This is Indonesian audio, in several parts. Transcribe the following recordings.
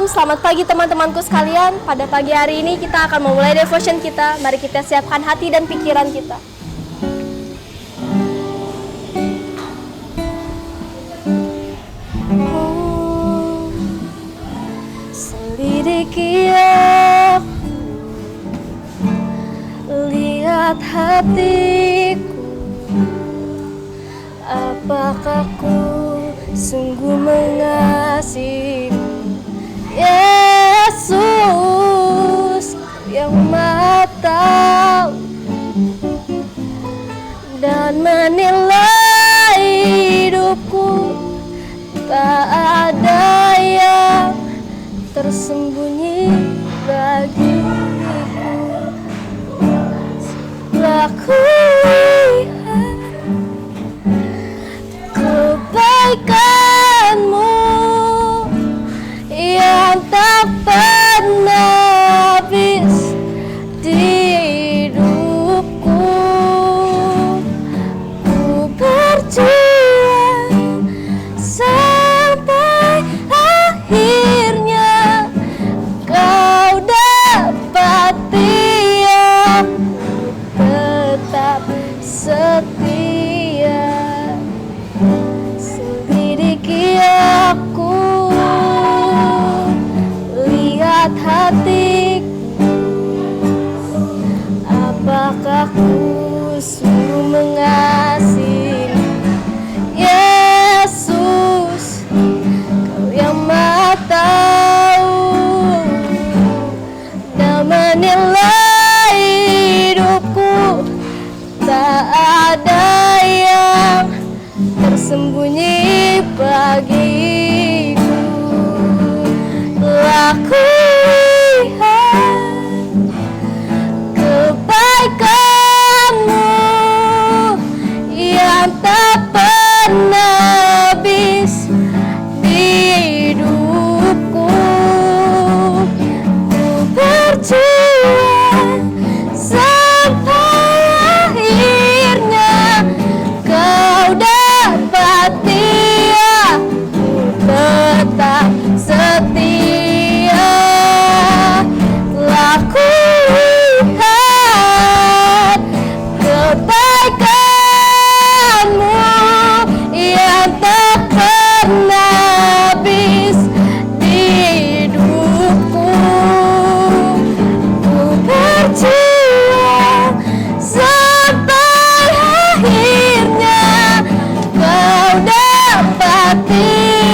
selamat pagi teman-temanku sekalian. Pada pagi hari ini kita akan memulai devotion kita. Mari kita siapkan hati dan pikiran kita. Selidiki aku, lihat hatiku, apakah ku sungguh mengasihimu, Yesus yang Maha Tahu dan menilai hidupku. Tak ada yang tersembunyi bagiku. Aku lihat kebaikanmu yang tak pernah habis di hidupku. Ku percaya sampai akhirnya kau dapati aku tetap setia. Selidiki aku, lihat hatiku, apakah ku sungguh mengasihimu, Yesus, Kau yang Maha Tahu dan menilai hidupku. Tak ada yang tersembunyi bagiku. Aku lihat kebaikanmu yang tak pernah habis di hidupku. Ku percaya sampai akhirnya kau dapati aku tetap setia. Telah ku lihat kebaikanmu yang tak pernah habis di hidupku. Ku percaya sampai akhirnya kau dapati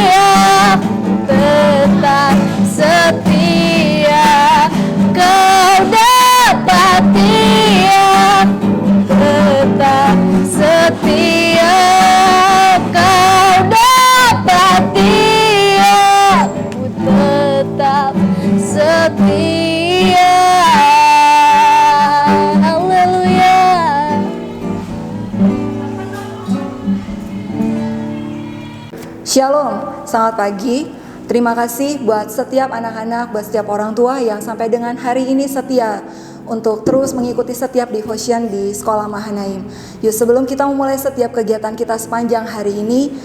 aku tetap setia. Kau dapati aku tetap setia. Kau dapati aku tetap setia. Haleluya. Shalom, selamat pagi. Terima kasih buat setiap anak-anak, buat setiap orang tua yang sampai dengan hari ini setia untuk terus mengikuti setiap devotion di Sekolah Mahanaim. Yuk, sebelum kita memulai setiap kegiatan kita sepanjang hari ini,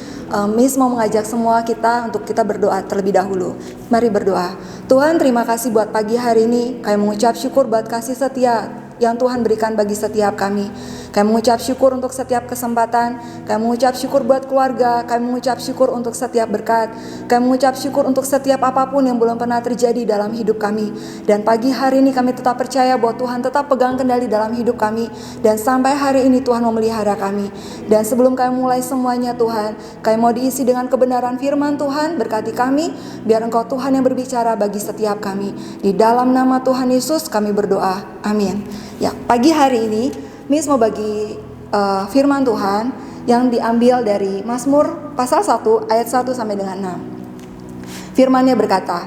Miss mau mengajak semua kita untuk kita berdoa terlebih dahulu. Mari berdoa. Tuhan, terima kasih buat pagi hari ini. Kami mengucap syukur buat kasih setia yang Tuhan berikan bagi setiap kami. Kami mengucap syukur untuk setiap kesempatan. Kami mengucap syukur buat keluarga. Kami mengucap syukur untuk setiap berkat. Kami mengucap syukur untuk setiap apapun yang belum pernah terjadi dalam hidup kami. Dan pagi hari ini kami tetap percaya bahwa Tuhan tetap pegang kendali dalam hidup kami. Dan sampai hari ini Tuhan memelihara kami. Dan sebelum kami mulai semuanya Tuhan, kami mau diisi dengan kebenaran firman Tuhan. Berkati kami, biar Engkau Tuhan yang berbicara bagi setiap kami. Di dalam nama Tuhan Yesus kami berdoa. Amin. Ya, pagi hari ini Miss mau bagi firman Tuhan yang diambil dari Mazmur pasal 1 ayat 1 sampai dengan 6. Firman-Nya berkata,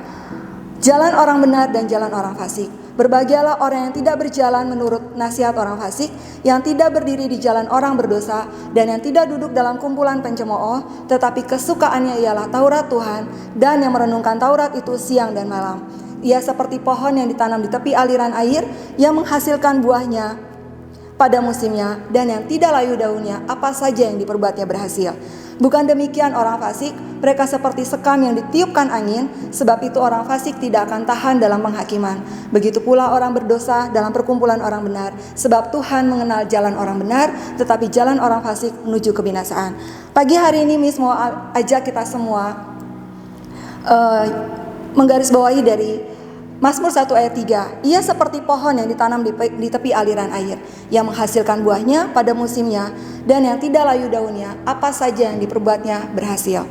jalan orang benar dan jalan orang fasik. Berbahagialah orang yang tidak berjalan menurut nasihat orang fasik, yang tidak berdiri di jalan orang berdosa, dan yang tidak duduk dalam kumpulan pencemooh, tetapi kesukaannya ialah Taurat Tuhan, dan yang merenungkan Taurat itu siang dan malam. Ia seperti pohon yang ditanam di tepi aliran air, yang menghasilkan buahnya pada musimnya, dan yang tidak layu daunnya, apa saja yang diperbuatnya berhasil. Bukan demikian orang fasik, mereka seperti sekam yang ditiupkan angin, sebab itu orang fasik tidak akan tahan dalam penghakiman. Begitu pula orang berdosa dalam perkumpulan orang benar, sebab Tuhan mengenal jalan orang benar, tetapi jalan orang fasik menuju kebinasaan. Pagi hari ini Miss mau ajak kita semua menggarisbawahi dari Mazmur 1 ayat 3. Ia seperti pohon yang ditanam di tepi aliran air, yang menghasilkan buahnya pada musimnya, dan yang tidak layu daunnya, apa saja yang diperbuatnya berhasil.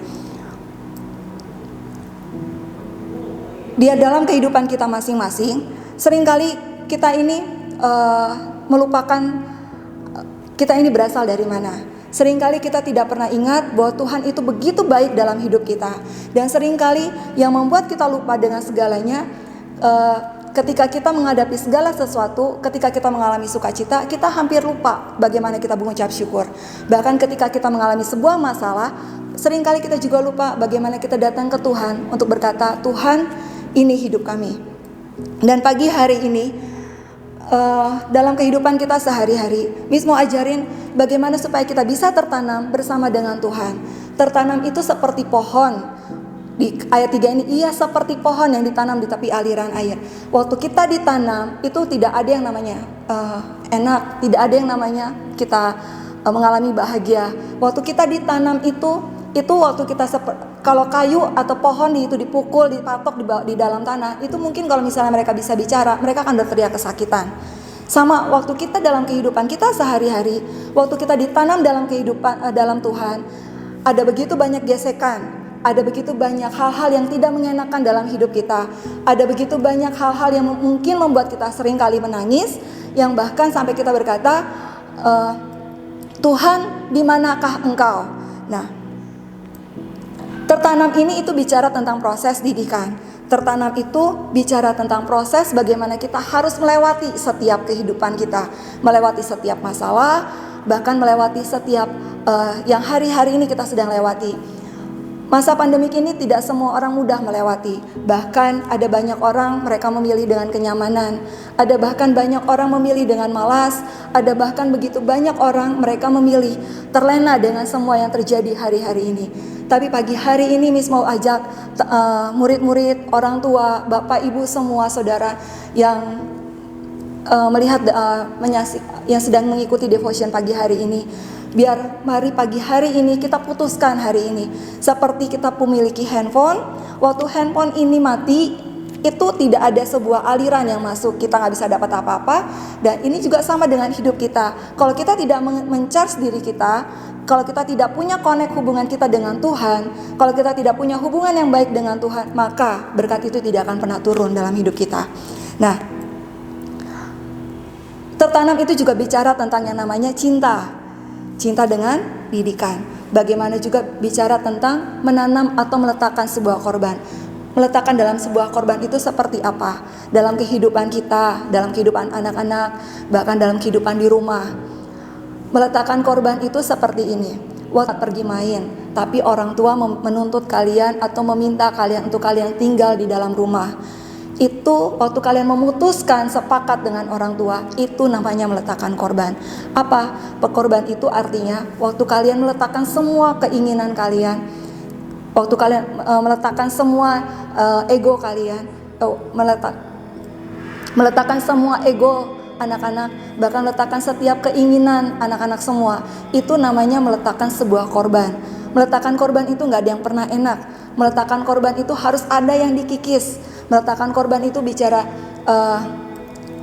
Dia dalam kehidupan kita masing-masing, seringkali kita ini melupakan kita ini berasal dari mana. Seringkali kita tidak pernah ingat bahwa Tuhan itu begitu baik dalam hidup kita. Dan seringkali yang membuat kita lupa dengan segalanya, ketika kita menghadapi segala sesuatu, ketika kita mengalami sukacita, kita hampir lupa bagaimana kita mengucap syukur. Bahkan ketika kita mengalami sebuah masalah, seringkali kita juga lupa bagaimana kita datang ke Tuhan untuk berkata, Tuhan, ini hidup kami. Dan pagi hari ini, dalam kehidupan kita sehari-hari, Miss mau ajarin bagaimana supaya kita bisa tertanam bersama dengan Tuhan. Tertanam itu seperti pohon. Di ayat 3 ini, ia seperti pohon yang ditanam di tepi aliran air. Waktu kita ditanam, itu tidak ada yang namanya enak, tidak ada yang namanya kita mengalami bahagia. Waktu kita ditanam itu waktu kita kalau kayu atau pohon itu dipukul, dipatok di dalam tanah, itu mungkin kalau misalnya mereka bisa bicara, mereka akan berteriak kesakitan. Sama waktu kita dalam kehidupan kita sehari-hari, waktu kita ditanam dalam kehidupan dalam Tuhan, ada begitu banyak gesekan. Ada begitu banyak hal-hal yang tidak mengenakan dalam hidup kita. Ada begitu banyak hal-hal yang mungkin membuat kita seringkali menangis, yang bahkan sampai kita berkata, Tuhan, di manakah Engkau? Nah, tertanam ini itu bicara tentang proses didikan. Tertanam itu bicara tentang proses bagaimana kita harus melewati setiap kehidupan kita, melewati setiap masalah, bahkan melewati setiap yang hari-hari ini kita sedang lewati. Masa pandemik ini tidak semua orang mudah melewati. Bahkan ada banyak orang mereka memilih dengan kenyamanan. Ada bahkan banyak orang memilih dengan malas. Ada bahkan begitu banyak orang mereka memilih terlena dengan semua yang terjadi hari-hari ini. Tapi pagi hari ini Miss mau ajak murid-murid, orang tua, bapak, ibu, semua saudara yang melihat yang sedang mengikuti devotion pagi hari ini. Biar mari pagi hari ini kita putuskan hari ini. Seperti kita memiliki handphone, waktu handphone ini mati, itu tidak ada sebuah aliran yang masuk, kita nggak bisa dapat apa-apa. Dan ini juga sama dengan hidup kita. Kalau kita tidak men-charge diri kita, kalau kita tidak punya connect hubungan kita dengan Tuhan, kalau kita tidak punya hubungan yang baik dengan Tuhan, maka berkat itu tidak akan pernah turun dalam hidup kita. Nah, tertanam itu juga bicara tentang yang namanya cinta. Cinta dengan didikan. Bagaimana juga bicara tentang menanam atau meletakkan sebuah korban. Meletakkan dalam sebuah korban itu seperti apa? Dalam kehidupan kita, dalam kehidupan anak-anak, bahkan dalam kehidupan di rumah. Meletakkan korban itu seperti ini. Waktu pergi main, tapi orang tua menuntut kalian atau meminta kalian untuk kalian tinggal di dalam rumah. Itu waktu kalian memutuskan sepakat dengan orang tua, itu namanya meletakkan korban. Apa? Korban itu artinya waktu kalian meletakkan semua keinginan kalian, waktu kalian meletakkan semua ego kalian, meletakkan semua ego anak-anak, bahkan meletakkan setiap keinginan anak-anak semua, itu namanya meletakkan sebuah korban. Meletakkan korban itu gak ada yang pernah enak. Meletakkan korban itu harus ada yang dikikis. Meletakkan korban itu bicara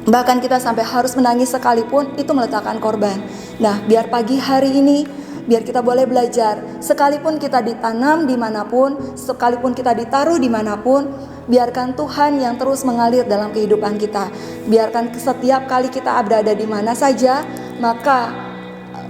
bahkan kita sampai harus menangis sekalipun, itu meletakkan korban. Nah, biar pagi hari ini, biar kita boleh belajar, sekalipun kita ditanam dimanapun, sekalipun kita ditaruh dimanapun, biarkan Tuhan yang terus mengalir dalam kehidupan kita. Biarkan setiap kali kita berada di mana saja, maka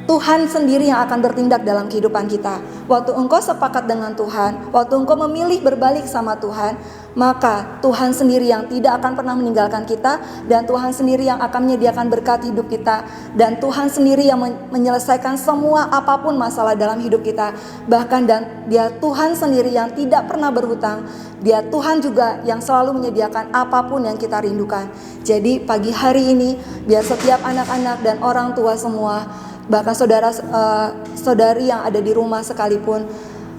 Tuhan sendiri yang akan bertindak dalam kehidupan kita. Waktu engkau sepakat dengan Tuhan, waktu engkau memilih berbalik sama Tuhan, maka Tuhan sendiri yang tidak akan pernah meninggalkan kita, dan Tuhan sendiri yang akan menyediakan berkat hidup kita, dan Tuhan sendiri yang menyelesaikan semua apapun masalah dalam hidup kita. Bahkan dan Dia Tuhan sendiri yang tidak pernah berhutang. Dia Tuhan juga yang selalu menyediakan apapun yang kita rindukan. Jadi pagi hari ini biar setiap anak-anak dan orang tua semua, bahkan saudara-saudari yang ada di rumah sekalipun,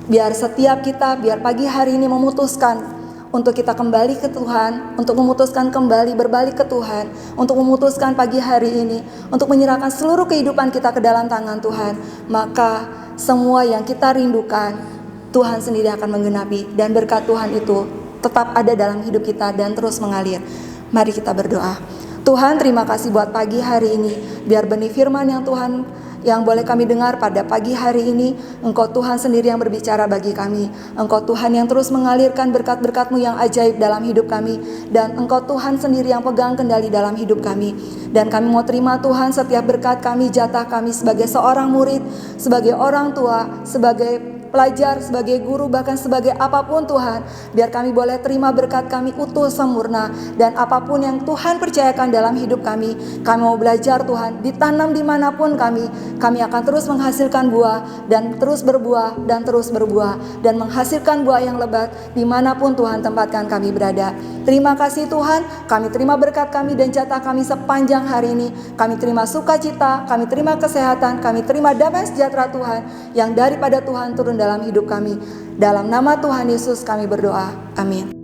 biar setiap kita, biar pagi hari ini memutuskan untuk kita kembali ke Tuhan, untuk memutuskan kembali berbalik ke Tuhan, untuk memutuskan pagi hari ini untuk menyerahkan seluruh kehidupan kita ke dalam tangan Tuhan. Maka semua yang kita rindukan Tuhan sendiri akan menggenapi, dan berkat Tuhan itu tetap ada dalam hidup kita dan terus mengalir. Mari kita berdoa. Tuhan, terima kasih buat pagi hari ini. Biar benih firman yang Tuhan yang boleh kami dengar pada pagi hari ini, Engkau Tuhan sendiri yang berbicara bagi kami. Engkau Tuhan yang terus mengalirkan berkat-berkat-Mu yang ajaib dalam hidup kami, dan Engkau Tuhan sendiri yang pegang kendali dalam hidup kami. Dan kami mau terima Tuhan setiap berkat kami, jatah kami sebagai seorang murid, sebagai orang tua, sebagai pelajar, sebagai guru, bahkan sebagai apapun Tuhan. Biar kami boleh terima berkat kami utuh sempurna, dan apapun yang Tuhan percayakan dalam hidup kami mau belajar Tuhan, ditanam dimanapun kami akan terus menghasilkan buah, dan terus berbuah, dan terus berbuah, dan menghasilkan buah yang lebat dimanapun Tuhan tempatkan kami berada. Terima kasih Tuhan, kami terima berkat kami dan jatah kami sepanjang hari ini. Kami terima sukacita, kami terima kesehatan, kami terima damai sejahtera Tuhan yang daripada Tuhan turun dalam hidup kami. Dalam nama Tuhan Yesus kami berdoa. Amin.